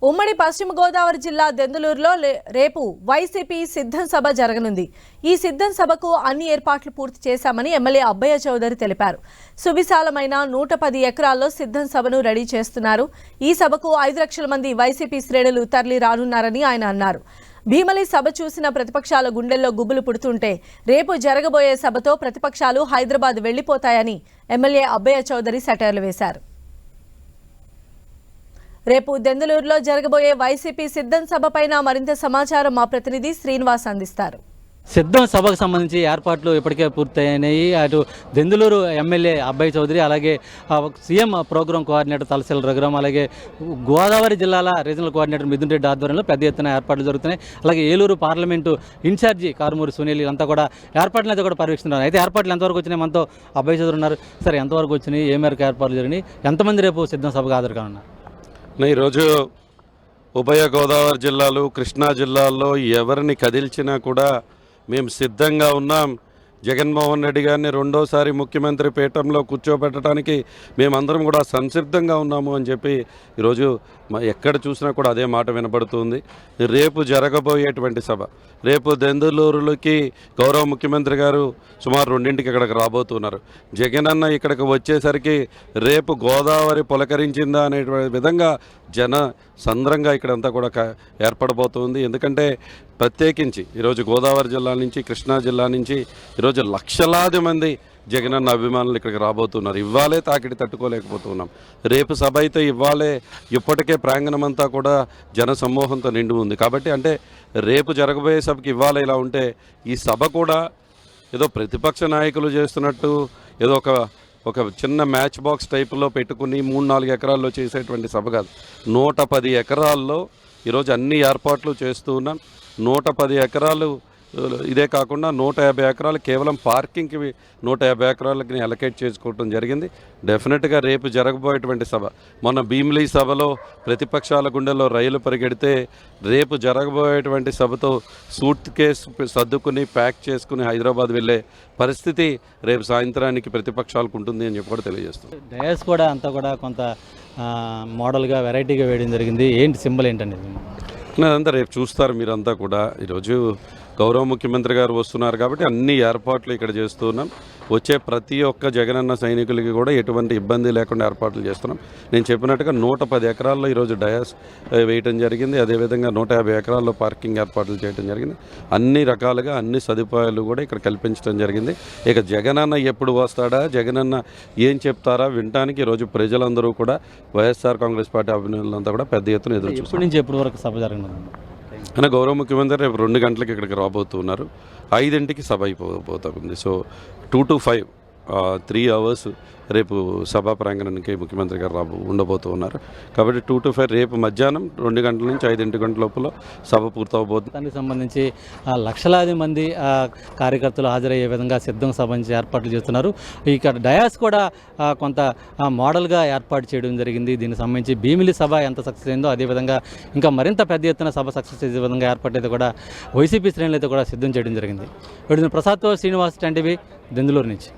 ఉమ్మడి పశ్చిమ గోదావరి జిల్లా దెందులూరులో రేపు వైసీపీ సిద్ధం సభ జరగనుంది. ఈ సిద్ధం సభకు అన్ని ఏర్పాట్లు పూర్తి చేశామని ఎమ్మెల్యే అబ్బయ్య చౌదరి తెలిపారు. సువిశాలమైన 110 ఎకరాల్లో సిద్ధం సభను రెడీ చేస్తున్నారు. ఈ సభకు 5 లక్షల మంది వైసీపీ శ్రేణులు తరలి రానున్నారని ఆయన అన్నారు. భీమలి సభ చూసిన ప్రతిపక్షాల గుండెల్లో గుబులు పుడుతుంటే రేపు జరగబోయే సభతో ప్రతిపక్షాలు హైదరాబాద్ వెళ్లిపోతాయని ఎమ్మెల్యే అబ్బయ్య చౌదరి సెటైర్లు వేశారు. రేపు దెందులూరులో జరగబోయే వైసీపీ సిద్ధం సభపైన మరింత సమాచారం మా ప్రతినిధి శ్రీనివాస్ అందిస్తారు. సిద్ధం సభకు సంబంధించి ఏర్పాట్లు ఇప్పటికే పూర్తయినాయి. అటు దెందులూరు ఎమ్మెల్యే అబ్బయ్య చౌదరి, అలాగే CM programme coordinator Talasila Raghuram, అలాగే గోదావరి జిల్లాల రీజనల్ కోఆర్డినేటర్ మిథున్ రెడ్డి ఆధ్వర్యంలో పెద్ద ఎత్తున ఏర్పాట్లు జరుగుతున్నాయి. అలాగే ఏలూరు పార్లమెంటు ఇన్ఛార్జి కారుమూరి సునీల్ అంతా కూడా ఏర్పాట్లను అయితే కూడా పర్యవేక్షిస్తున్నారు. అయితే ఏర్పాట్లు ఎంతవరకు వచ్చినాయి? మనతో అబ్బయ్య చౌదరి ఉన్నారు. సరే, ఎంతవరకు వచ్చినాయి, ఏ మేరకు ఏర్పాట్లు జరిగినాయి, ఎంతమంది రేపు సిద్ధం సభకు హాజరు కానున్నారు? ఈరోజు ఉభయ గోదావరి జిల్లాలు, కృష్ణా జిల్లాల్లో ఎవరిని కదిల్చినా కూడా మేము సిద్ధంగా ఉన్నాం. జగన్మోహన్ రెడ్డి గారిని రెండోసారి ముఖ్యమంత్రి పీఠంలో కూర్చోబెట్టడానికి మేమందరం కూడా సంసిద్ధంగా ఉన్నాము అని చెప్పి ఈరోజు ఎక్కడ చూసినా కూడా అదే మాట వినపడుతుంది. రేపు జరగబోయేటువంటి సభ, రేపు దెందులూరులకి గౌరవ ముఖ్యమంత్రి గారు సుమారు 2ంటికి ఇక్కడికి రాబోతున్నారు. జగనన్న ఇక్కడికి వచ్చేసరికి రేపు గోదావరి పులకరించిందా అనే విధంగా జన సంద్రంగా ఇక్కడంతా కూడా ఏర్పడబోతుంది. ఎందుకంటే ప్రత్యేకించి ఈరోజు గోదావరి జిల్లా నుంచి, కృష్ణా జిల్లా నుంచి ఈరోజు లక్షలాది మంది జగనన్న అభిమానులు ఇక్కడికి రాబోతున్నారు. ఇవ్వాలే తాకిడి తట్టుకోలేకపోతున్నాం. రేపు సభ అయితే ఇవ్వాలే ఇప్పటికే ప్రాంగణమంతా కూడా జన సమూహంతో నిండి ఉంది. కాబట్టి అంటే రేపు జరగబోయే సభకి ఇవ్వాలే ఇలా ఉంటే, ఈ సభ కూడా ఏదో ప్రతిపక్ష నాయకులు చేస్తున్నట్టు ఏదో ఒక చిన్న మ్యాచ్ బాక్స్ టైపులో పెట్టుకుని 3-4 ఎకరాల్లో చేసేటువంటి సభ కాదు. 110 ఎకరాల్లో ఈరోజు అన్ని ఏర్పాట్లు చేస్తూ ఉన్నాం. 110 ఎకరాలు ఇదే కాకుండా 150 ఎకరాలు కేవలం పార్కింగ్కి 150 ఎకరాలకి అలకేట్ చేసుకోవడం జరిగింది. డెఫినెట్గా రేపు జరగబోయేటువంటి సభ, మొన్న భీమిలీ సభలో ప్రతిపక్షాల గుండెల్లో రైలు పరిగెడితే, రేపు జరగబోయేటువంటి సభతో సూట్ కేసు సర్దుకుని ప్యాక్ చేసుకుని హైదరాబాద్ వెళ్ళే పరిస్థితి రేపు సాయంత్రానికి ప్రతిపక్షాలకు ఉంటుంది అని చెప్పి కూడా తెలియజేస్తుంది. డయాస్ కూడా అంతా కూడా కొంత మోడల్గా వెరైటీగా వేయడం జరిగింది. ఏంటి సింబల్ ఏంటండి? అదంతా రేపు చూస్తారు మీరంతా కూడా. ఈరోజు గౌరవ ముఖ్యమంత్రి గారు వస్తున్నారు కాబట్టి అన్ని ఏర్పాట్లు ఇక్కడ చేస్తున్నాం. వచ్చే ప్రతి ఒక్క జగనన్న సైనికులకి కూడా ఎటువంటి ఇబ్బంది లేకుండా ఏర్పాట్లు చేస్తున్నాం. నేను చెప్పినట్టుగా 110 ఎకరాల్లో ఈరోజు డయాస్ వేయటం జరిగింది. అదేవిధంగా 150 ఎకరాల్లో పార్కింగ్ ఏర్పాట్లు చేయడం జరిగింది. అన్ని రకాలుగా అన్ని సదుపాయాలు కూడా ఇక్కడ కల్పించడం జరిగింది. ఇక జగనన్న ఎప్పుడు వస్తాడా, జగనన్న ఏం చెప్తారా వినటానికి ఈరోజు ప్రజలందరూ కూడా వైఎస్ఆర్ కాంగ్రెస్ పార్టీ అభిమానులంతా కూడా పెద్ద ఎత్తున ఎదురు చూస్తారు. నుంచి ఎప్పటి వరకు సభ జరగనుంది? అయినా గౌరవ ముఖ్యమంత్రి రేపు 2 గంటలకి ఇక్కడికి రాబోతున్నారు. 5ంటికి సభ అయిపోతుంది. సో 2 to 5 3 hours రేపు సభా ప్రాంగణానికి ముఖ్యమంత్రి గారు ఉండబోతూ ఉన్నారు. కాబట్టి 2 to 5 రేపు మధ్యాహ్నం 2 గంటల నుంచి 5 గంటల లోపల సభ పూర్తవబోతుంది. దానికి సంబంధించి లక్షలాది మంది కార్యకర్తలు హాజరయ్యే విధంగా సిద్ధం సభ నుంచి ఏర్పాట్లు చేస్తున్నారు. ఇక డయాస్ కూడా కొంత మోడల్గా ఏర్పాటు చేయడం జరిగింది. దీనికి సంబంధించి భీమిలి సభ ఎంత సక్సెస్ అయిందో అదేవిధంగా ఇంకా మరింత పెద్ద ఎత్తున సభ సక్సెస్ అయ్యే విధంగా ఏర్పాటు అయితే కూడా వైసీపీ శ్రేణులు అయితే కూడా సిద్ధం చేయడం జరిగింది. ప్రసాద్తో శ్రీనివాస్, 10 TV, దెందులూరు నుంచి.